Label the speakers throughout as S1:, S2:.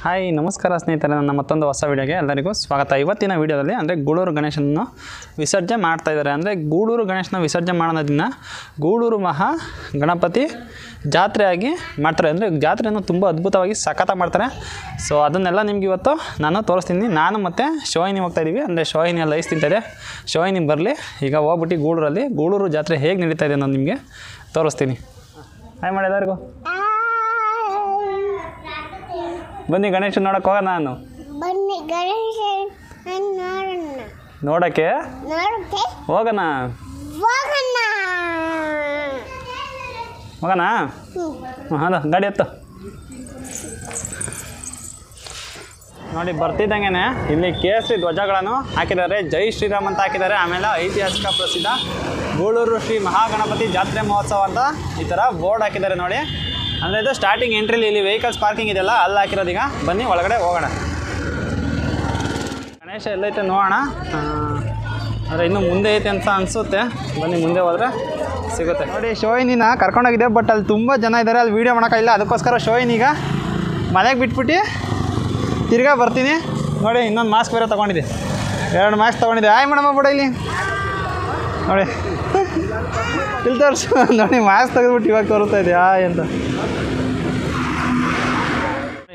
S1: Hi ನಮಸ್ಕಾರ ಸ್ನೇಹಿತರೆ, ನನ್ನ ಮತ್ತೊಂದು ಹೊಸ ವಿಡಿಯೋಗೆ ಎಲ್ಲರಿಗೂ ಸ್ವಾಗತ. ಇವತ್ತಿನ ವಿಡಿಯೋದಲ್ಲಿ ಅಂದರೆ ಗೂಳೂರು ಗಣೇಶನನ್ನು ವಿಸರ್ಜನೆ ಮಾಡ್ತಾಯಿದ್ದಾರೆ. ಅಂದರೆ ಗೂಳೂರು ಗಣೇಶನ ವಿಸರ್ಜನೆ ಮಾಡೋ ದಿನ ಗೂಳೂರು ಮಹಾ ಗಣಪತಿ ಜಾತ್ರೆಯಾಗಿ ಮಾಡ್ತಾರೆ. ಅಂದರೆ ಜಾತ್ರೆಯನ್ನು ತುಂಬ ಅದ್ಭುತವಾಗಿ ಸಖತ್ತಾಗಿ ಮಾಡ್ತಾರೆ. ಸೊ ಅದನ್ನೆಲ್ಲ ನಿಮ್ಗೆ ಇವತ್ತು ನಾನು ತೋರಿಸ್ತೀನಿ. ನಾನು ಮತ್ತು ಶೋಹಿನಿ ಹೋಗ್ತಾಯಿದ್ದೀವಿ. ಅಂದರೆ ಶೋಹಿನಿ ಎಲ್ಲ ಐಸ್ ತಿಂತಾಯಿದೆ. ಶೋಹಿನಿ ಬರಲಿ, ಈಗ ಹೋಗ್ಬಿಟ್ಟು ಗೂಳೂರು ಜಾತ್ರೆ ಹೇಗೆ ನಡೀತಾ ಇದೆ ಅನ್ನೋದು ನಿಮಗೆ ತೋರಿಸ್ತೀನಿ. ಹಾಯ್ ಮಾಡಿ ಎಲ್ಲರಿಗೂ. ಬನ್ನಿ ಗಣೇಶ ನೋಡಕ್ಕೆ ಹೋಗೋಣ. ನಾನು
S2: ಬನ್ನಿ ಗಣೇಶ
S1: ನೋಡಕ್ಕೆ ಹೋಗೋಣ. ಹೌದಾ, ಗಾಡಿ ಎತ್ತು. ನೋಡಿ ಬರ್ತಿದ್ದಂಗೆ ಇಲ್ಲಿ ಕೇಸರಿ ಧ್ವಜಗಳನ್ನು ಹಾಕಿದ್ದಾರೆ. ಜೈ ಶ್ರೀರಾಮ್ ಅಂತ ಹಾಕಿದ್ದಾರೆ. ಆಮೇಲೆ ಐತಿಹಾಸಿಕ ಪ್ರಸಿದ್ಧ ಗೂಳೂರು ಶ್ರೀ ಮಹಾಗಣಪತಿ ಜಾತ್ರೆ ಮಹೋತ್ಸವ ಅಂತ ಈ ಥರ ಬೋರ್ಡ್ ಹಾಕಿದ್ದಾರೆ ನೋಡಿ. ಅಂದರೆ ಇದು ಸ್ಟಾರ್ಟಿಂಗ್ ಎಂಟ್ರಿಲಿ ಇಲ್ಲಿ ವೆಹಿಕಲ್ಸ್ ಪಾರ್ಕಿಂಗ್ ಇದೆಯಲ್ಲ, ಅಲ್ಲಿ ಹಾಕಿರೋದು. ಈಗ ಬನ್ನಿ ಒಳಗಡೆ ಹೋಗೋಣ. ಗಣೇಶ ಎಲ್ಲೈತೆ ನೋಡೋಣ. ಅಂದರೆ ಇನ್ನೂ ಮುಂದೆ ಐತೆ ಅಂತ ಅನಿಸುತ್ತೆ. ಬನ್ನಿ ಮುಂದೆ ಹೋದರೆ ಸಿಗುತ್ತೆ. ನೋಡಿ ಶೋಹಿನಿನ ಕರ್ಕೊಂಡೋಗಿದೆ, ಬಟ್ ಅಲ್ಲಿ ತುಂಬ ಜನ ಇದ್ದಾರೆ, ಅಲ್ಲಿ ವೀಡಿಯೋ ಮಾಡೋಕ್ಕಾಗಿಲ್ಲ. ಅದಕ್ಕೋಸ್ಕರ ಶೋಹಿನಿಗ ಮನೆಗೆ ಬಿಟ್ಬಿಟ್ಟು ತಿರ್ಗಾ ಬರ್ತೀನಿ. ನೋಡಿ ಇನ್ನೊಂದು ಮಾಸ್ಕ್ ಬೇರೆ ತೊಗೊಂಡಿದ್ದೆ, 2 ಮಾಸ್ಕ್ ತೊಗೊಂಡಿದ್ದೆ. ಆಯ್ ಮೇಡಮ್ ಬಿಡ ಇಲ್ಲಿ ನೋಡಿ, ಇಲ್ಲಿ ತೋರಿಸು. ನೋಡಿ ಮಾಸ್ಕ್ ತೆಗೆದ್ಬಿಟ್ಟು ಇವಾಗ ತೋರಿಸ್ತಾ ಇದೆ ಅಂತ.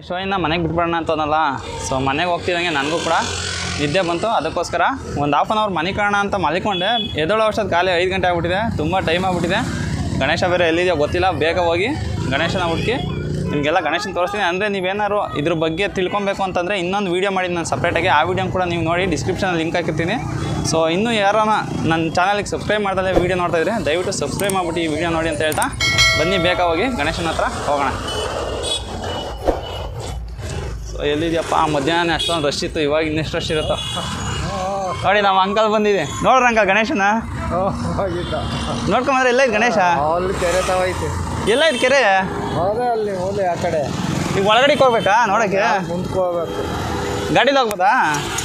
S1: ಶೋಯಿನ ಮನೆಗೆ ಬಿಟ್ಬಿಡೋಣ ಅಂತನಲ್ಲ. ಸೊ ಮನೆಗೆ ಹೋಗ್ತಿದ್ದಂಗೆ ನನಗೂ ಕೂಡ ನಿದ್ದೆ ಬಂತು. ಅದಕ್ಕೋಸ್ಕರ ಒಂದು ಹಾಫ್ ಆನ್ ಅವರ್ ಮನೆ ಕಾರಣ ಅಂತ ಮಲಿಕೊಂಡೆ. ಎದ್ದೇಳೋ ವರ್ಷದ ಕಾಲೇ 5 ಗಂಟೆ ಆಗಿಬಿಟ್ಟಿದೆ. ತುಂಬ ಟೈಮ್ ಆಗಿಬಿಟ್ಟಿದೆ. ಗಣೇಶ ಬೇರೆ ಎಲ್ಲಿದೆಯೋ ಗೊತ್ತಿಲ್ಲ. ಬೇಗ ಹೋಗಿ ಗಣೇಶನ ಹುಡುಕಿ ನಿಮಗೆಲ್ಲ ಗಣೇಶನ ತೋರಿಸ್ತೀನಿ. ಅಂದರೆ ನೀವೇನಾದ್ರು ಇದ್ರ ಬಗ್ಗೆ ತಿಳ್ಕೊಬೇಕು ಅಂತಂದರೆ ಇನ್ನೊಂದು ವೀಡಿಯೋ ಮಾಡಿದ್ದು ನಾನು ಸಪ್ರೇಟಾಗಿ. ಆ ವೀಡಿಯೋ ಕೂಡ ನೀವು ನೋಡಿ, ಡಿಸ್ಕ್ರಿಪ್ಷನಲ್ಲಿ ಲಿಂಕ್ ಹಾಕಿರ್ತೀನಿ. ಸೊ ಇನ್ನೂ ಯಾರನ್ನ ನನ್ನ ಚಾನಲಿಗೆ ಸಬ್ಸ್ಕ್ರೈಬ್ ಮಾಡ್ದಲ್ಲೇ ವೀಡಿಯೋ ನೋಡ್ತಾಯಿದ್ರೆ ದಯವಿಟ್ಟು ಸಬ್ಸ್ಕ್ರೈಬ್ ಮಾಡಿಬಿಟ್ಟು ಈ ವಿಡಿಯೋ ನೋಡಿ ಅಂತ ಹೇಳ್ತಾ ಬನ್ನಿ ಬೇಗ ಹೋಗಿ ಗಣೇಶನ ಹತ್ರ ಹೋಗೋಣ. ಸೊ ಎಲ್ಲಿದೆಯಪ್ಪ? ಮಧ್ಯಾಹ್ನ ಅಷ್ಟೊಂದು ರಶ್ ಇತ್ತು, ಇವಾಗ ಇನ್ನೆಷ್ಟು ರಶ್ ಇರುತ್ತೋ ನೋಡಿ. ನಮ್ಮ ಅಂಕಲ್ ಬಂದಿದೆ ನೋಡ್ರಿ. ಅಂಕಲ್ ಗಣೇಶನ ನೋಡ್ಕೊಂಬಂದ್ರೆ ಎಲ್ಲ ಐತೆ ಗಣೇಶ?
S3: ಅಲ್ಲಿ ಕೆರೆ ತವೈತೆ.
S1: ಎಲ್ಲ ಐತೆ ಕೆರೆ?
S3: ಅಲ್ಲಿ ಹೋದೆ ಆ ಕಡೆ.
S1: ಈಗ ಒಳಗಡೆಗೆ ಹೋಗ್ಬೇಕಾ ನೋಡೋಕ್ಕೆ?
S3: ಮುಂದಕ್ಕೆ ಹೋಗ್ಬೇಕು.
S1: ಗಾಡೀಲಿ ಹೋಗ್ಬೋದಾ?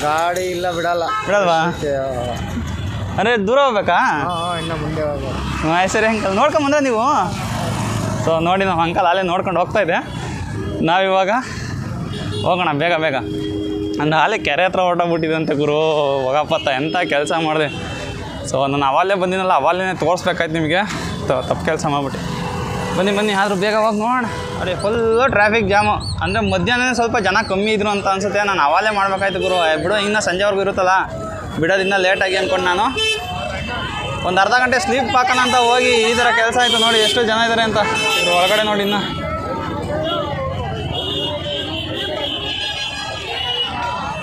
S3: ಗಾಡಿ ಇಲ್ಲ,
S1: ಬಿಡಲ್ವಾ? ಅಂದರೆ ದೂರ ಹೋಗ್ಬೇಕಾ?
S3: ಇನ್ನು ಮುಂದೆ ಹೋಗ್ಬೇಕು.
S1: ಸರಿ ಅಂಕಲ್, ನೋಡ್ಕೊಂಬಂದ್ರೆ ನೀವು. ಸೊ ನೋಡಿ ನಮ್ಮ ಅಂಕಲ್ ಅಲ್ಲೇ ನೋಡ್ಕೊಂಡು ಹೋಗ್ತಾಯಿದ್ದೆ. ನಾವಿವಾಗ ಹೋಗೋಣ ಬೇಗ ಬೇಗ. ಅಂದರೆ ಅಲ್ಲೇ ಕೆರೆ ಹತ್ರ ಹೊರಟೋಗ್ಬಿಟ್ಟಿದೆ ಅಂತ ಗುರು. ಹೋಗಪ್ಪತ್ತ ಎಂಥ ಕೆಲಸ ಮಾಡಿದೆ. ಸೊ ನಾನು ಅವಾಗಲೇ ಬಂದಿನಲ್ಲ, ಅವಾಗಲೇ ತೋರಿಸ್ಬೇಕಾಯ್ತು ನಿಮಗೆ. ತಪ್ಪು ಕೆಲಸ ಮಾಡಿಬಿಟ್ಟು. ಬನ್ನಿ ಆದರೂ ಬೇಗ ಹೋಗಿ ನೋಡೋಣ. ಅದೇ ಫುಲ್ಲು ಟ್ರಾಫಿಕ್ ಜಾಮು. ಅಂದರೆ ಮಧ್ಯಾಹ್ನ ಸ್ವಲ್ಪ ಜನ ಕಮ್ಮಿ ಇದ್ರು ಅಂತ ಅನಿಸುತ್ತೆ. ನಾನು ಅವಾಗಲೇ ಮಾಡ್ಬೇಕಾಯ್ತು ಗುರು. ಬಿಡು, ಇನ್ನೂ ಸಂಜೆವರೆಗೂ ಇರುತ್ತಲ್ಲ, ಬಿಡೋದಿನ್ನ ಲೇಟಾಗಿ ಅಂದ್ಕೊಂಡು ನಾನು ಒಂದು ಅರ್ಧ ಗಂಟೆ ಸ್ಲೀಪ್ ಹಾಕೋಣ ಅಂತ ಹೋಗಿ ಈ ಥರ ಕೆಲಸ ಆಯಿತು. ನೋಡಿ ಎಷ್ಟು ಜನ ಇದ್ದಾರೆ ಅಂತ. ಒಳಗಡೆ ನೋಡಿ ಇನ್ನು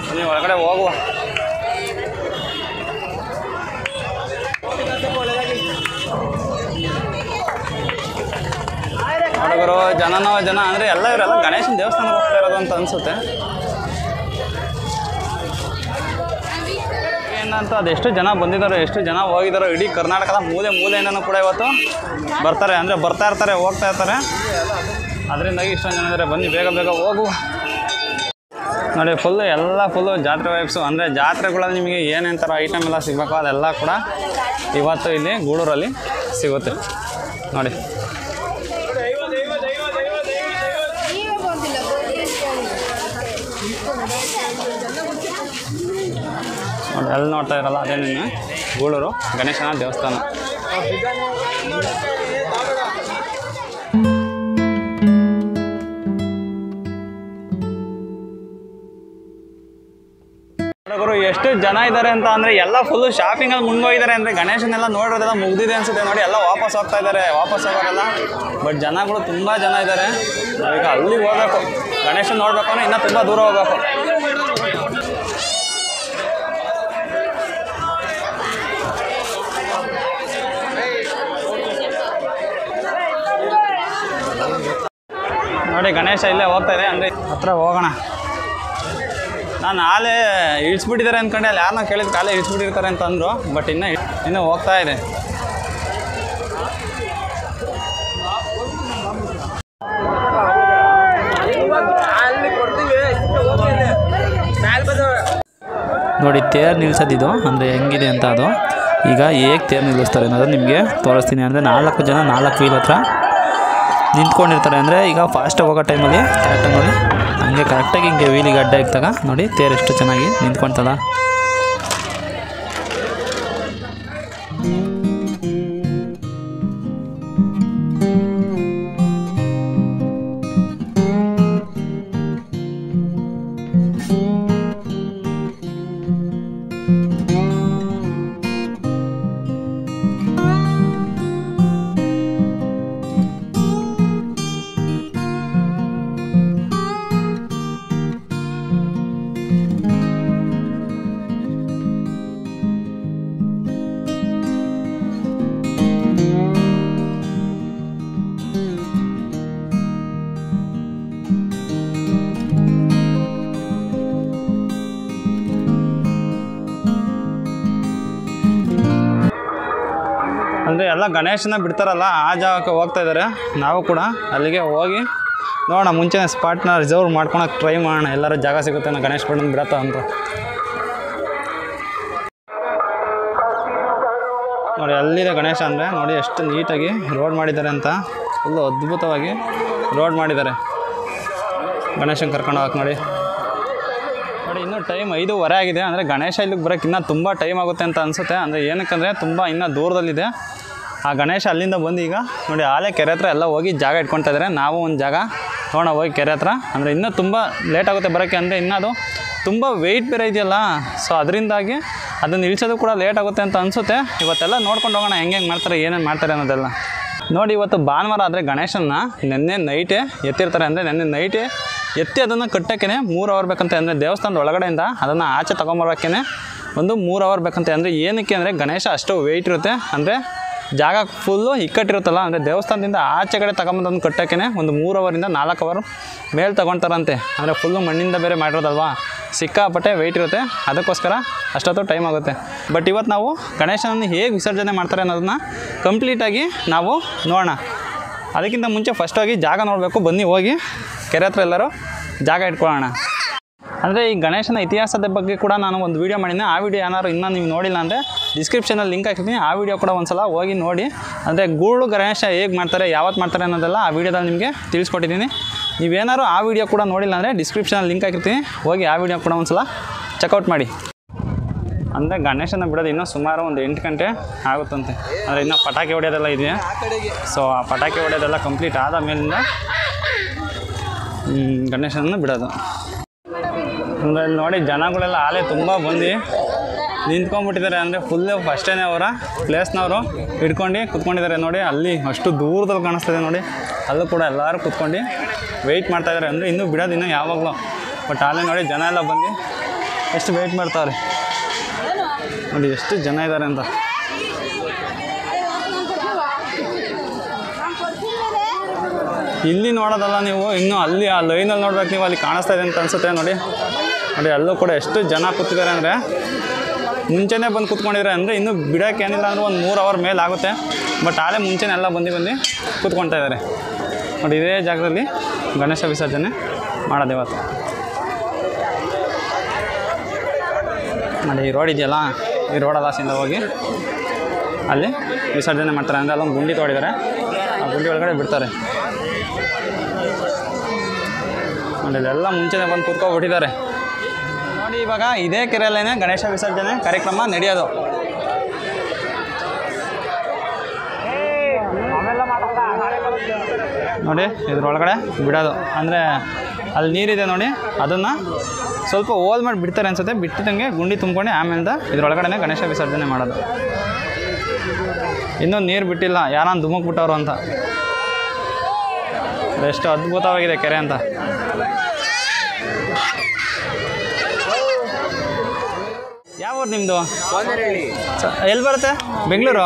S1: ಬನ್ನಿ ಒಳಗಡೆ ಹೋಗುವ. ನೋಡಿದ್ರು ಜನ ಅಂದರೆ ಇವರೆಲ್ಲ ಗಣೇಶನ ದೇವಸ್ಥಾನಕ್ಕೆ ಹೋಗ್ತಾ ಇರೋದು ಅಂತ ಅನಿಸುತ್ತೆ. ಏನಂತ ಅದೆಷ್ಟು ಜನ ಬಂದಿದ್ದಾರೋ, ಎಷ್ಟು ಜನ ಹೋಗಿದ್ದಾರೋ, ಇಡೀ ಕರ್ನಾಟಕದ ಮೂಲೆಯಿಂದನೂ ಕೂಡ ಇವತ್ತು ಬರ್ತಾರೆ. ಅಂದರೆ ಬರ್ತಾ ಇರ್ತಾರೆ, ಹೋಗ್ತಾ ಇರ್ತಾರೆ. ಅದರಿಂದಾಗಿ ಇಷ್ಟೊಂದು ಜನ ಇದ್ದಾರೆ. ಬನ್ನಿ ಬೇಗ ಬೇಗ ಹೋಗುವ. ನೋಡಿ ಫುಲ್ಲು ಜಾತ್ರೆ ವೈಬ್ಸು. ಅಂದರೆ ಜಾತ್ರೆಗಳಲ್ಲಿ ನಿಮಗೆ ಏನೇನು ಥರ ಐಟಮ್ ಎಲ್ಲ ಸಿಗಬೇಕು ಅದೆಲ್ಲ ಕೂಡ ಇವತ್ತು ಇಲ್ಲಿ ಗೂಳೂರಲ್ಲಿ ಸಿಗುತ್ತೆ ನೋಡಿ. ಎಲ್ಲಿ ನೋಡ್ತಾ ಇರಲ್ಲ ಅದೇ ನಿನ್ನ ಗೂಳೂರು ಗಣೇಶನ ದೇವಸ್ಥಾನ. ಹುಡುಗರು ಎಷ್ಟು ಜನ ಇದ್ದಾರೆ ಅಂತ ಅಂದರೆ ಎಲ್ಲ ಫುಲ್ಲು ಶಾಪಿಂಗಲ್ಲಿ ಮುನ್ಗೋಗಿದ್ದಾರೆ. ಅಂದರೆ ಗಣೇಶನೆಲ್ಲ ನೋಡೋದೆಲ್ಲ ಮುಗ್ದಿದೆ ಅನಿಸುತ್ತೆ ನೋಡಿ. ಎಲ್ಲ ವಾಪಸ್ ಹೋಗ್ತಾ ಇದ್ದಾರೆ, ವಾಪಸ್ ಹೋಗೋಲ್ಲ. ಬಟ್ ಜನಗಳು ತುಂಬ ಜನ ಇದ್ದಾರೆ. ಈಗ ಅಲ್ಲಿಗೆ ಹೋಗ್ಬೇಕು, ಗಣೇಶನ ನೋಡಬೇಕು ಅಂದರೆ ಇನ್ನೂ ತುಂಬ ದೂರ ಹೋಗ್ಬೇಕು. ನೋಡಿ ಗಣೇಶ ಇಲ್ಲೇ ಹೋಗ್ತಾ ಇದೆ. ಅಂದರೆ ಹತ್ರ ಹೋಗೋಣ. ನಾನು ಆಲೇ ಇಳಿಸ್ಬಿಟ್ಟಿದ್ದಾರೆ ಅಂದ್ಕೊಂಡೆ. ಅಲ್ಲಿ ಯಾರನ್ನ ಕೇಳಿದ ಕಾಲೇ ಇಳಿಸ್ಬಿಟ್ಟಿರ್ತಾರೆ ಅಂತ ಅಂದರು. ಬಟ್ ಇನ್ನೂ ಹೋಗ್ತಾ ಇದೆ.
S4: ನೋಡಿ ತೇರು ನಿಲ್ಸೋದಿದು ಅಂದರೆ ಹೆಂಗಿದೆ ಅಂತ. ಅದು ಈಗ ಹೇಗೆ ತೇರು ನಿಲ್ಲಿಸ್ತಾರೆ ಅನ್ನೋದು ನಿಮಗೆ ತೋರಿಸ್ತೀನಿ. ಅಂದರೆ 4 ಜನ 4 ವೀಲ್ ಹತ್ರ ನಿಂತ್ಕೊಂಡಿರ್ತಾರೆ. ಅಂದರೆ ಈಗ ಫಾಸ್ಟಾಗಿ ಹೋಗೋ ಟೈಮಲ್ಲಿ ಕರೆಕ್ಟಾಗಿ ನೋಡಿ ಹಂಗೆ ಕರೆಕ್ಟಾಗಿ ಹಿಂಗೆ ವೀಲಿಗೆ ಅಡ್ಡ ಇಕ್ತಾಗ ನೋಡಿ ತೇರು ಎಷ್ಟು ಚೆನ್ನಾಗಿ ನಿಂತ್ಕೊಳ್ತದ.
S1: ಅಂದರೆ ಎಲ್ಲ ಗಣೇಶನ ಬಿಡ್ತಾರಲ್ಲ ಆ ಜಾಗಕ್ಕೆ ಹೋಗ್ತಾ ಇದ್ದಾರೆ. ನಾವು ಕೂಡ ಅಲ್ಲಿಗೆ ಹೋಗಿ ನೋಡೋಣ, ಮುಂಚೆನೇ ಸ್ಪಾಟ್ನ ರಿಸರ್ವ್ ಮಾಡ್ಕೊಳಕ್ಕೆ ಟ್ರೈ ಮಾಡೋಣ, ಎಲ್ಲರೂ ಜಾಗ ಸಿಗುತ್ತೆ ನಾ ಗಣೇಶ ಬಿಡೋಣ ಬಿಡತ್ತ ಅಂತ. ನೋಡಿ ಅಲ್ಲಿದೆ ಗಣೇಶ. ಅಂದರೆ ನೋಡಿ ಎಷ್ಟು ನೀಟಾಗಿ ರೋಡ್ ಮಾಡಿದ್ದಾರೆ ಅಂತ, ಫುಲ್ಲು ಅದ್ಭುತವಾಗಿ ರೋಡ್ ಮಾಡಿದ್ದಾರೆ ಗಣೇಶನ ಕರ್ಕೊಂಡು ಹೋಗಕ್ಕೆ. ನೋಡಿ ಇನ್ನೂ ಟೈಮ್ 5:15 ಆಗಿದೆ. ಅಂದರೆ ಗಣೇಶ ಇಲ್ಲಿಗೆ ಬರೋಕ್ಕೆ ಇನ್ನೂ ತುಂಬ ಟೈಮ್ ಆಗುತ್ತೆ ಅಂತ ಅನಿಸುತ್ತೆ. ಅಂದರೆ ಏನಕ್ಕಂದರೆ ತುಂಬ ಇನ್ನೂ ದೂರದಲ್ಲಿದೆ ಆ ಗಣೇಶ. ಅಲ್ಲಿಂದ ಬಂದು ಈಗ ನೋಡಿ ಆಲೆ ಕೆರೆ ಹತ್ರ ಎಲ್ಲ ಹೋಗಿ ಜಾಗ ಇಟ್ಕೊಳ್ತಾ ಇದ್ದಾರೆ. ನಾವು ಒಂದು ಜಾಗ ನೋಡೋಣ ಹೋಗಿ ಕೆರೆ ಹತ್ರ. ಅಂದರೆ ಇನ್ನೂ ತುಂಬ ಲೇಟ್ ಆಗುತ್ತೆ ಬರೋಕ್ಕೆ. ಅಂದರೆ ಇನ್ನೂ ಅದು ತುಂಬ ವೆಯ್ಟ್ ಬೇರೆ ಇದೆಯಲ್ಲ, ಸೊ ಅದರಿಂದಾಗಿ ಅದನ್ನು ಇಳಿಸೋದು ಕೂಡ ಲೇಟ್ ಆಗುತ್ತೆ ಅಂತ ಅನಿಸುತ್ತೆ. ಇವತ್ತೆಲ್ಲ ನೋಡ್ಕೊಂಡು ಹೋಗೋಣ ಹೆಂಗೆ ಮಾಡ್ತಾರೆ, ಏನೇನು ಮಾಡ್ತಾರೆ ಅನ್ನೋದೆಲ್ಲ. ನೋಡಿ ಇವತ್ತು ಭಾನುವಾರ ಆದರೆ ಗಣೇಶನ ನೆನ್ನೆ ನೈಟೇ ಎತ್ತಿರ್ತಾರೆ. ಅಂದರೆ ನೆನ್ನೆ ನೈಟೇ ಎತ್ತಿ ಅದನ್ನು ಕಟ್ಟೋಕ್ಕೆ 3 ಅವರ್ ಬೇಕಂತೆ. ಅಂದರೆ ದೇವಸ್ಥಾನದ ಒಳಗಡೆಯಿಂದ ಅದನ್ನು ಆಚೆ ತೊಗೊಂಬರೋಕ್ಕೆ ಒಂದು 3 ಅವರ್ ಬೇಕಂತೆ. ಅಂದರೆ ಏನಕ್ಕೆ ಅಂದರೆ ಗಣೇಶ ಅಷ್ಟು ವೆಯ್ಟ್ ಇರುತ್ತೆ. ಅಂದರೆ ಜಾಗ ಫುಲ್ಲು ಇಕ್ಕಟ್ಟಿರುತ್ತಲ್ಲ, ಅಂದರೆ ದೇವಸ್ಥಾನದಿಂದ ಆಚೆ ಕಡೆ ತಗೊಂಬಂದು ಕಟ್ಟೋಕ್ಕೆ ಒಂದು 3 ಅವರಿಂದ 4 ಅವರ್ ಮೇಲೆ ತೊಗೊಳ್ತಾರಂತೆ. ಅಂದರೆ ಫುಲ್ಲು ಮಣ್ಣಿಂದ ಬೇರೆ ಮಾಡಿರೋದಲ್ವಾ, ಸಿಕ್ಕಾಪಟ್ಟೆ ವೆಯ್ಟ್ ಇರುತ್ತೆ. ಅದಕ್ಕೋಸ್ಕರ ಅಷ್ಟೊತ್ತು ಟೈಮ್ ಆಗುತ್ತೆ. ಬಟ್ ಇವತ್ತು ನಾವು ಗಣೇಶನನ್ನು ಹೇಗೆ ವಿಸರ್ಜನೆ ಮಾಡ್ತಾರೆ ಅನ್ನೋದನ್ನ ಕಂಪ್ಲೀಟಾಗಿ ನಾವು ನೋಡೋಣ. ಅದಕ್ಕಿಂತ ಮುಂಚೆ ಫಸ್ಟಾಗಿ ಜಾಗ ನೋಡಬೇಕು. ಬನ್ನಿ ಹೋಗಿ ಕೆರೆ ಹತ್ರ ಎಲ್ಲರೂ ಜಾಗ ಇಟ್ಕೊಳ್ಳೋಣ. ಅಂದರೆ ಈ ಗಣೇಶನ ಇತಿಹಾಸದ ಬಗ್ಗೆ ಕೂಡ ನಾನು ಒಂದು ವೀಡಿಯೋ ಮಾಡಿದ್ದೆ. ಆ ವಿಡಿಯೋ ಏನಾದ್ರು ಇನ್ನೂ ನೀವು ನೋಡಿಲ್ಲ ಅಂದರೆ ಡಿಸ್ಕ್ರಿಪ್ಷನಲ್ಲಿ ಲಿಂಕ್ ಹಾಕಿರ್ತೀನಿ. ಆ ವಿಡಿಯೋ ಕೂಡ ಒಂದು ಸಲ ಹೋಗಿ ನೋಡಿ. ಅಂದರೆ ಗೂಳು ಗಣೇಶ ಹೇಗೆ ಮಾಡ್ತಾರೆ, ಯಾವತ್ತು ಮಾಡ್ತಾರೆ ಅನ್ನೋದೆಲ್ಲ ಆ ವಿಡಿಯೋದಲ್ಲಿ ನಿಮಗೆ ತಿಳಿಸ್ಕೊಟ್ಟಿದ್ದೀನಿ. ನೀವೇನಾದ್ರು ಆ ವಿಡಿಯೋ ಕೂಡ ನೋಡಿಲ್ಲ ಅಂದರೆ ಡಿಸ್ಕ್ರಿಪ್ಷನಲ್ಲಿ ಲಿಂಕ್ ಹಾಕಿರ್ತೀನಿ, ಹೋಗಿ ಆ ವಿಡಿಯೋ ಕೂಡ ಒಂದು ಸಲ ಚೆಕ್ಔಟ್ ಮಾಡಿ. ಅಂದರೆ ಗಣೇಶನ ಬಿಡೋದು ಇನ್ನೂ ಸುಮಾರು ಒಂದು 8 ಗಂಟೆ ಆಗುತ್ತಂತೆ. ಅಂದರೆ ಇನ್ನೂ ಪಟಾಕಿ ಹೊಡೆಯೋದೆಲ್ಲ ಇದೆಯಾ. ಸೊ ಆ ಪಟಾಕಿ ಹೊಡೆಯೋದೆಲ್ಲ ಕಂಪ್ಲೀಟ್ ಆದ ಮೇಲಿಂದ ಗಣೇಶನನ್ನು ಬಿಡೋದು. ಅಂದರೆ ಇಲ್ಲಿ ನೋಡಿ ಜನಗಳೆಲ್ಲ ಆಲೆ ತುಂಬ ಬಂದು ನಿಂತ್ಕೊಂಡ್ಬಿಟ್ಟಿದ್ದಾರೆ. ಅಂದರೆ ಫುಲ್ಲು ಫಸ್ಟೇ ಅವರ ಪ್ಲೇಸ್ನವರು ಹಿಡ್ಕೊಂಡು ಕುತ್ಕೊಂಡಿದ್ದಾರೆ. ನೋಡಿ ಅಲ್ಲಿ ಅಷ್ಟು ದೂರದಲ್ಲಿ ಕಾಣಿಸ್ತಿದೆ. ನೋಡಿ ಅಲ್ಲೂ ಕೂಡ ಎಲ್ಲರೂ ಕುತ್ಕೊಂಡು ವೆಯ್ಟ್ ಮಾಡ್ತಾಯಿದ್ದಾರೆ. ಅಂದರೆ ಇನ್ನೂ ಬಿಡೋದು ಇನ್ನೂ ಯಾವಾಗಲೂ. ಬಟ್ ಅಲ್ಲೇ ನೋಡಿ ಜನ ಎಲ್ಲ ಬಂದು ಎಷ್ಟು ವೆಯ್ಟ್ ಮಾಡ್ತಾವ್ರೆ. ನೋಡಿ ಎಷ್ಟು ಜನ ಇದ್ದಾರೆ ಅಂತ. ಇಲ್ಲಿ ನೋಡೋದಲ್ಲ ನೀವು, ಇನ್ನೂ ಅಲ್ಲಿ ಆ ಲೈನಲ್ಲಿ ನೋಡ್ಬೇಕು ನೀವು. ಅಲ್ಲಿ ಕಾಣಿಸ್ತಾ ಇದೆ ಅಂತ ಅನಿಸುತ್ತೆ. ನೋಡಿ ನೋಡಿ ಅಲ್ಲೂ ಕೂಡ ಎಷ್ಟು ಜನ ಕೂತಿದ್ದಾರೆ. ಅಂದರೆ ಮುಂಚೆನೇ ಬಂದು ಕೂತ್ಕೊಂಡಿದ್ದಾರೆ. ಅಂದರೆ ಇನ್ನೂ ಬಿಡೋಕ್ಕೆ ಏನಿಲ್ಲ ಅಂದರೆ ಒಂದು 3 ಅವರ್ ಮೇಲೆ ಆಗುತ್ತೆ. ಬಟ್ ಆಲೇ ಮುಂಚೆನೇ ಎಲ್ಲ ಬಂದು ಕೂತ್ಕೊಳ್ತಾ ಇದ್ದಾರೆ. ನೋಡಿ ಇದೇ ಜಾಗದಲ್ಲಿ ಗಣೇಶ ವಿಸರ್ಜನೆ ಮಾಡೋದು ಇವತ್ತು. ನೋಡಿ ಈ ರೋಡ್ ಇದೆಯಲ್ಲ, ಈ ರೋಡ್ ದಾಸಿಂದ ಹೋಗಿ ಅಲ್ಲಿ ವಿಸರ್ಜನೆ ಮಾಡ್ತಾರೆ. ಅಂದರೆ ಅಲ್ಲೊಂದು ಗುಂಡಿ ತೋಡಿದ್ದಾರೆ, ಆ ಗುಂಡಿ ಒಳಗಡೆ ಬಿಡ್ತಾರೆ. ನೋಡಿ ಇಲ್ಲೆಲ್ಲ ಮುಂಚೆನೇ ಬಂದು ಕೂತ್ಕೊಬಿಟ್ಟಿದ್ದಾರೆ. ನೋಡಿ ಇವಾಗ ಇದೇ ಕೆರೆಯಲ್ಲೇ ಗಣೇಶ ವಿಸರ್ಜನೆ ಕಾರ್ಯಕ್ರಮ ನಡೆಯೋದು. ನೋಡಿ ಇದ್ರೊಳಗಡೆ ಬಿಡೋದು. ಅಂದರೆ ಅಲ್ಲಿ ನೀರಿದೆ ನೋಡಿ, ಅದನ್ನು ಸ್ವಲ್ಪ ಹೋಲ್ ಮಾಡಿ ಬಿಡ್ತಾರೆ ಅನ್ಸುತ್ತೆ. ಬಿಟ್ಟಿದ್ದಂಗೆ ಗುಂಡಿ ತುಂಬ್ಕೊಂಡು ಆಮೇಲೆ ಇದ್ರೊಳಗಡೆ ಗಣೇಶ ವಿಸರ್ಜನೆ ಮಾಡೋದು. ಇನ್ನೂ ನೀರು ಬಿಟ್ಟಿಲ್ಲ, ಯಾರನ್ನ ಧುಮುಕ್ಬಿಟ್ಟವ್ರು ಅಂತ. ಎಷ್ಟು ಅದ್ಭುತವಾಗಿದೆ ಕೆರೆ ಅಂತ. ಯಾವ ಊರು ನಿಮ್ಮದು? ಎಲ್ಲಿ ಬರುತ್ತೆ? ಬೆಂಗಳೂರು?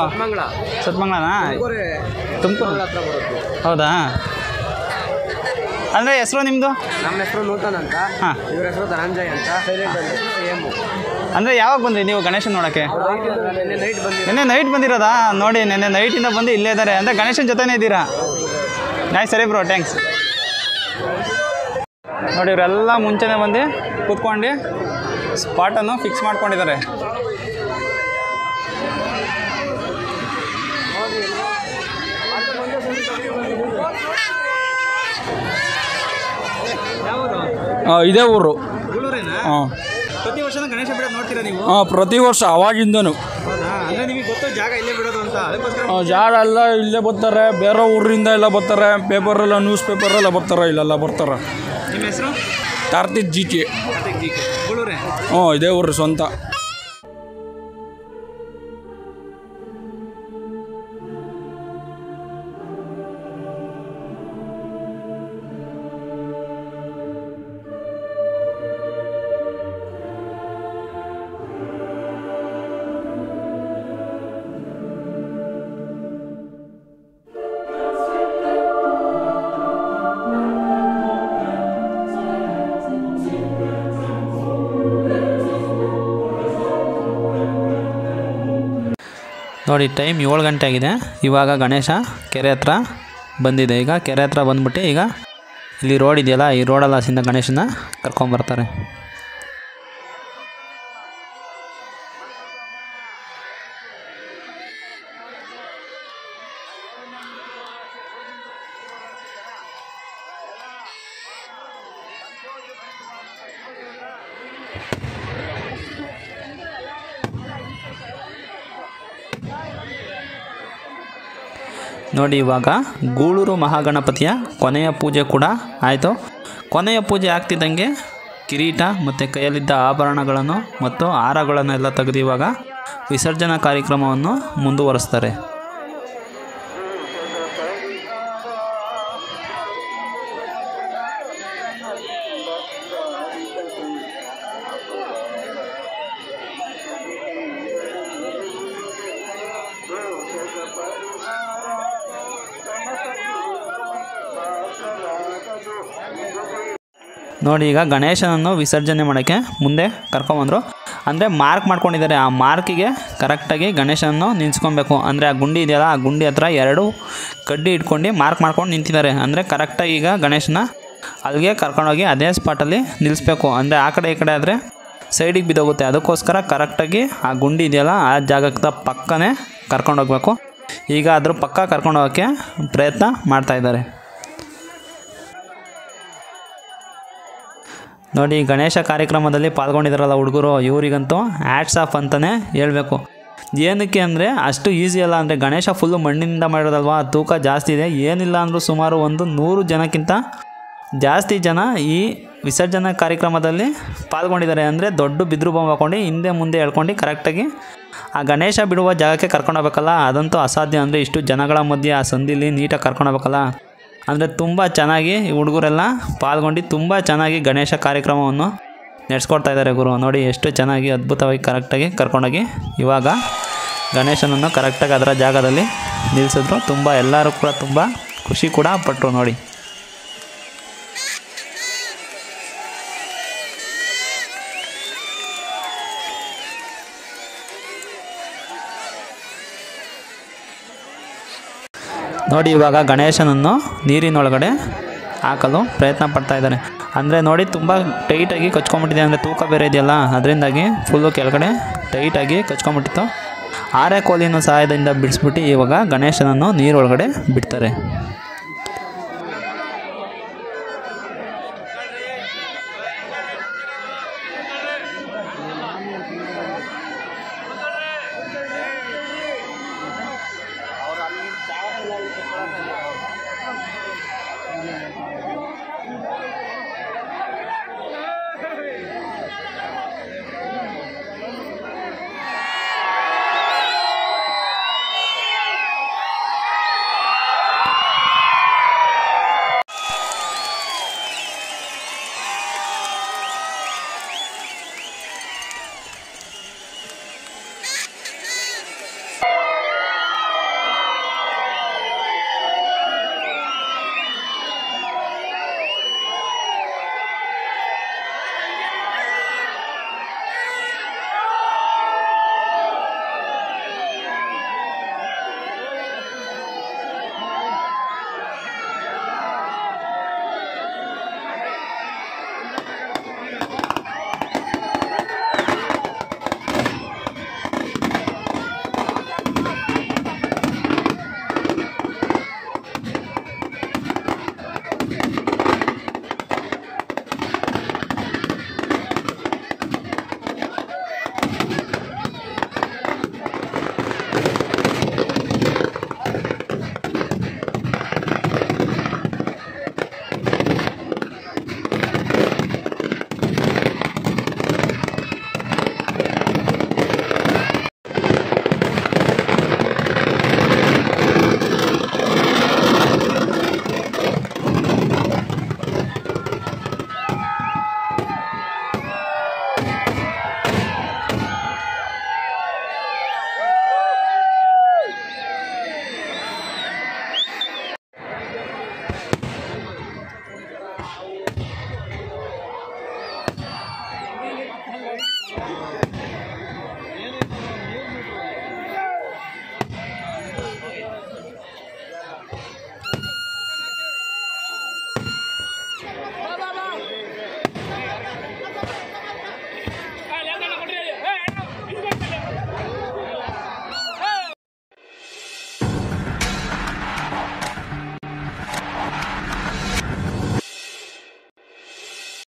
S1: ಸತ್ಮಂಗ್ಲನಾ? ತುಮಕೂರು ಹತ್ರ ಬರುತ್ತೆ. ಹೌದಾ? ಅಂದರೆ ಹೆಸರು ನಿಮ್ಮದು?
S3: ನಮ್ಮ ಹೆಸರು ನೂತನ್ ಅಂತ.
S1: ಹಾಂ.
S3: ಇವ್ರ ಹೆಸರು ಧನಂಜಯ್ ಅಂತ.
S1: ಅಂದರೆ ಯಾವಾಗ ಬಂದ್ರಿ ನೀವು ಗಣೇಶನ ನೋಡೋಕ್ಕೆ?
S3: ನೈಟ್ ಬಂದು
S1: ನೆನ್ನೆ ನೈಟ್ ಬಂದಿರೋದಾ? ನೋಡಿ ನೆನ್ನೆ ನೈಟಿಂದ ಬಂದು ಇಲ್ಲೇ ಇದ್ದಾರೆ. ಅಂದರೆ ಗಣೇಶನ ಜೊತೆನೇ ಇದ್ದೀರಾ? ನಾಯ್ ಸರಿ ಬ್ರೋ, ಥ್ಯಾಂಕ್ಸ್. ನೋಡಿ ಇವರೆಲ್ಲ ಮುಂಚೆನೇ ಬಂದು ಕೂತ್ಕೊಂಡು ಸ್ಪಾಟನ್ನು ಫಿಕ್ಸ್ ಮಾಡ್ಕೊಂಡಿದ್ದಾರೆ.
S5: ಇದೇ ಊರು.
S1: ಗೂಳೂರೇನಾ?
S5: ಹಾಂ
S1: ಪ್ರತಿ ವರ್ಷನೂ ಗಣೇಶ ಬಿಡೋದು ನೋಡ್ತೀರಾ ನೀವು?
S5: ಹಾಂ, ಪ್ರತಿ ವರ್ಷ ಅವಾಗಿಂದನು.
S1: ಹೌದಾ? ಅಂದರೆ ನಿಮಗೆ ಗೊತ್ತು ಜಾಗ ಇಲ್ಲೇ ಬಿಡೋದು ಅಂತ, ಅದಕ್ಕೋಸ್ಕರ
S5: ಜಾಗ ಎಲ್ಲ ಇಲ್ಲೇ ಬರ್ತಾರೆ, ಬೇರೆ ಊರಿಂದ ಎಲ್ಲ ಬರ್ತಾರೆ, ಪೇಪರೆಲ್ಲ ನ್ಯೂಸ್ ಪೇಪರೆಲ್ಲ ಬರ್ತಾರೆ, ಇಲ್ಲೆಲ್ಲ ಬರ್ತಾರೆ.
S1: ನಿಮ್ಮ ಹೆಸರು?
S5: Karthik G K.
S1: ಗೂಳೂರೇ?
S5: ಹ್ಞೂ, ಇದೇ ಊರು ಸ್ವಂತ.
S4: ನೋಡಿ ಟೈಮ್ 7 ಗಂಟೆ ಆಗಿದೆ. ಇವಾಗ ಗಣೇಶ ಕೆರೆ ಹತ್ರ ಬಂದಿದೆ. ಈಗ ಕೆರೆ ಹತ್ರ ಬಂದ್ಬಿಟ್ಟು ಈಗ ಇಲ್ಲಿ ರೋಡ್ ಇದೆಯಲ್ಲ, ಈ ರೋಡಲ್ಲಿ ಹಸಿಂದ ಗಣೇಶನ ಕರ್ಕೊಂಬರ್ತಾರೆ. ನೋಡಿ ಇವಾಗ ಗೂಳೂರು ಮಹಾಗಣಪತಿಯ ಕೊನೆಯ ಪೂಜೆ ಕೂಡ ಆಯಿತು. ಕೊನೆಯ ಪೂಜೆ ಆಗ್ತಿದ್ದಂಗೆ ಕಿರೀಟ ಮತ್ತು ಕೈಯಲ್ಲಿದ್ದ ಆಭರಣಗಳನ್ನು ಮತ್ತು ಹಾರಗಳನ್ನೆಲ್ಲ ತೆಗೆದು ಇವಾಗ ವಿಸರ್ಜನಾ ಕಾರ್ಯಕ್ರಮವನ್ನು ಮುಂದುವರಿಸ್ತಾರೆ. ನೋಡಿ ಈಗ ಗಣೇಶನನ್ನು ವಿಸರ್ಜನೆ ಮಾಡೋಕ್ಕೆ ಮುಂದೆ ಕರ್ಕೊಂಬಂದರು. ಅಂದರೆ ಮಾರ್ಕ್ ಮಾಡ್ಕೊಂಡಿದ್ದಾರೆ. ಆ ಮಾರ್ಕಿಗೆ ಕರೆಕ್ಟಾಗಿ ಗಣೇಶನನ್ನು ನಿಲ್ಸ್ಕೊಬೇಕು. ಅಂದರೆ ಆ ಗುಂಡಿ ಇದೆಯಲ್ಲ, ಆ ಗುಂಡಿ ಹತ್ರ 2 ಕಡ್ಡಿ ಇಟ್ಕೊಂಡು ಮಾರ್ಕ್ ಮಾಡ್ಕೊಂಡು ನಿಂತಿದ್ದಾರೆ. ಅಂದರೆ ಕರೆಕ್ಟಾಗಿ ಈಗ ಗಣೇಶನ ಅಲ್ಲಿಗೆ ಕರ್ಕೊಂಡೋಗಿ ಅದೇ ಸ್ಪಾಟಲ್ಲಿ ನಿಲ್ಲಿಸ್ಬೇಕು. ಅಂದರೆ ಆ ಕಡೆ ಈ ಕಡೆ ಆದರೆ ಸೈಡಿಗೆ ಬಿದ್ದೋಗುತ್ತೆ. ಅದಕ್ಕೋಸ್ಕರ ಕರೆಕ್ಟಾಗಿ ಆ ಗುಂಡಿ ಇದೆಯಲ್ಲ, ಆ ಜಾಗಕ್ಕೆ ಪಕ್ಕನೇ ಕರ್ಕೊಂಡೋಗ್ಬೇಕು. ಈಗ ಅದ್ರ ಪಕ್ಕ ಕರ್ಕೊಂಡೋಗೋಕ್ಕೆ ಪ್ರಯತ್ನ ಮಾಡ್ತಾಯಿದ್ದಾರೆ. ನೋಡಿ ಗಣೇಶ ಕಾರ್ಯಕ್ರಮದಲ್ಲಿ ಪಾಲ್ಗೊಂಡಿದ್ದಾರಲ್ಲ ಹುಡುಗರು, ಇವರಿಗಂತೂ ಹ್ಯಾಟ್ಸ್ ಆಫ್ ಅಂತಲೇ ಹೇಳಬೇಕು. ಏನಕ್ಕೆ ಅಂದರೆ ಅಷ್ಟು ಈಸಿ ಅಲ್ಲ. ಅಂದರೆ ಗಣೇಶ ಫುಲ್ಲು ಮಣ್ಣಿನಿಂದ ಮಾಡಿರೋದಲ್ವ, ತೂಕ ಜಾಸ್ತಿ ಇದೆ. ಏನಿಲ್ಲ ಅಂದರೂ ಸುಮಾರು 100 ಜನಕ್ಕಿಂತ ಜಾಸ್ತಿ ಜನ ಈ ವಿಸರ್ಜನಾ ಕಾರ್ಯಕ್ರಮದಲ್ಲಿ ಪಾಲ್ಗೊಂಡಿದ್ದಾರೆ. ಅಂದರೆ ದೊಡ್ಡ ಬಿದ್ರು ಬಾಂಬ್ ಹಾಕ್ಕೊಂಡು ಹಿಂದೆ ಮುಂದೆ ಹೇಳ್ಕೊಂಡು ಕರೆಕ್ಟಾಗಿ ಆ ಗಣೇಶ ಬಿಡುವ ಜಾಗಕ್ಕೆ ಕರ್ಕೊಂಡೋಗ್ಬೇಕಲ್ಲ, ಅದಂತೂ ಅಸಾಧ್ಯ. ಅಂದರೆ ಇಷ್ಟು ಜನಗಳ ಮಧ್ಯೆ ಆ ಸಂದಿಲಿ ನೀಟಾಗಿ ಕರ್ಕೊಂಡೋಗ್ಬೇಕಲ್ಲ. ಅಂದರೆ ತುಂಬ ಚೆನ್ನಾಗಿ ಈ ಹುಡುಗರೆಲ್ಲ ಪಾಲ್ಗೊಂಡು ತುಂಬ ಚೆನ್ನಾಗಿ ಗಣೇಶ ಕಾರ್ಯಕ್ರಮವನ್ನು ನಡೆಸ್ಕೊಡ್ತಾ ಇದ್ದಾರೆ ಗುರು. ನೋಡಿ ಎಷ್ಟು ಚೆನ್ನಾಗಿ ಅದ್ಭುತವಾಗಿ ಕರೆಕ್ಟಾಗಿ ಕರ್ಕೊಂಡೋಗಿ ಇವಾಗ ಗಣೇಶನನ್ನು ಕರೆಕ್ಟಾಗಿ ಅದರ ಜಾಗದಲ್ಲಿ ನಿಲ್ಲಿಸಿದ್ರು. ತುಂಬ ಎಲ್ಲರೂ ಕೂಡ ತುಂಬ ಖುಷಿ ಕೂಡ ಪಟ್ಟರು ನೋಡಿ. ನೋಡಿ ಇವಾಗ ಗಣೇಶನನ್ನು ನೀರಿನೊಳಗಡೆ ಹಾಕಲು ಪ್ರಯತ್ನ ಪಡ್ತಾ ಇದ್ದಾರೆ. ಅಂದರೆ ನೋಡಿ ತುಂಬ ಟೈಟಾಗಿ ಕಚ್ಕೊಂಬಿಟ್ಟಿದೆ. ಅಂದರೆ ತೂಕ ಬೇರೆ ಇದೆಯಲ್ಲ, ಅದರಿಂದಾಗಿ ಫುಲ್ಲು ಕೆಳಗಡೆ ಟೈಟಾಗಿ ಕಚ್ಕೊಂಬಿಟ್ಟಿತ್ತು. ಆರೆ ಕೋಲಿನ ಸಹಾಯದಿಂದ ಬಿಡಿಸ್ಬಿಟ್ಟು ಇವಾಗ ಗಣೇಶನನ್ನು ನೀರೊಳಗಡೆ ಬಿಡ್ತಾರೆ.